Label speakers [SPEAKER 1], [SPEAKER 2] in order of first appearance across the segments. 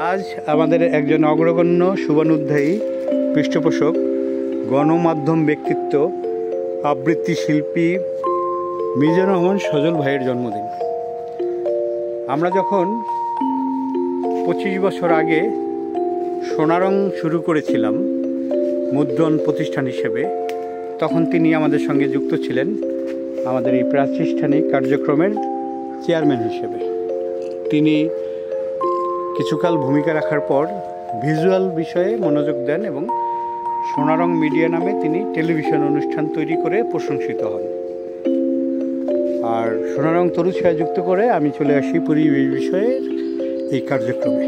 [SPEAKER 1] আজ আমাদের একজন অগ্রগণ্য শুভানুধ্যায়ী পৃষ্ঠপোষক, গণমাধ্যম ব্যক্তিত্ব, আবৃত্তি শিল্পী মিজানুর রহমান সজল ভাইয়ের জন্মদিন। আমরা যখন 25 বছর আগে সোনারং শুরু করেছিলাম মুদ্রণ প্রতিষ্ঠান হিসেবে, তখন তিনি আমাদের সঙ্গে যুক্ত ছিলেন আমাদের এই প্রাতিষ্ঠানিক কার্যক্রমের চেয়ারম্যান হিসেবে। তিনি কিছুকাল ভূমিকা রাখার পর ভিজুয়াল বিষয়ে মনোযোগ দেন এবং সোনারং মিডিয়া নামে তিনি টেলিভিশন অনুষ্ঠান তৈরি করে প্রশংসিত হন। আর সোনারং তরুছায়া যুক্ত করে আমি চলে আসি পরিবেশ বিষয়ের এই কার্যক্রমে।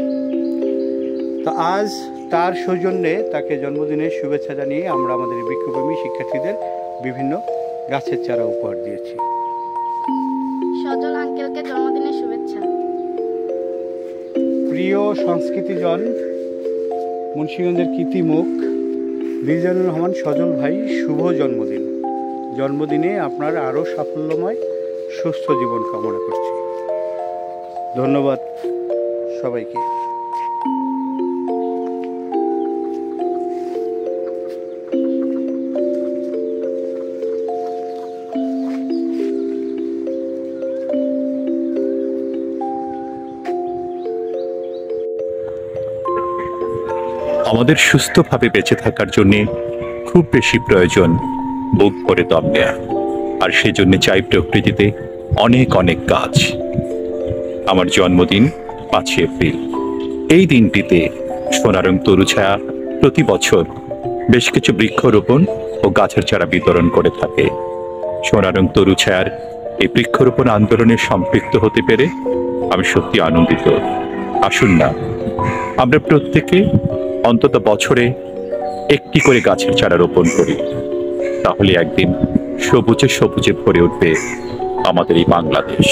[SPEAKER 1] তো আজ তার সৌজন্যে তাকে জন্মদিনের শুভেচ্ছা জানিয়ে আমরা আমাদের বৃক্ষপ্রেমী শিক্ষার্থীদের বিভিন্ন গাছের চারা উপহার দিয়েছি।
[SPEAKER 2] সজল আঙ্কেলকে জন্মদিনের শুভেচ্ছা।
[SPEAKER 1] প্রিয় সংস্কৃতিজন, মুন্সিগঞ্জের কীর্তিমুখ মিজানুর রহমান সজল ভাই, শুভ জন্মদিন। জন্মদিনে আপনার আরও সাফল্যময় সুস্থ জীবন কামনা করছি। ধন্যবাদ সবাইকে।
[SPEAKER 3] আমাদের সুস্থভাবে বেঁচে থাকার জন্য খুব বেশি প্রয়োজন বুক ভরে দম নেয়া, আর সেজন্য চাই প্রকৃতিতে অনেক অনেক গাছ। আমার জন্মদিন 5 এপ্রিল। এই দিনটিতে সোনারং তরুছায়া প্রতি বছর বেশ কিছু বৃক্ষরোপণ ও গাছের চারা বিতরণ করে থাকে। সোনারং তরুছায়ার এই বৃক্ষরোপণ আন্দোলনে সম্পৃক্ত হতে পেরে আমি সত্যি আনন্দিত। আসুন না, আমরা প্রত্যেকে অন্তত বছরে একটি করে গাছের চারা রোপণ করি। তাহলে একদিন সবুজে সবুজে ভরে উঠবে আমাদের এই বাংলাদেশ।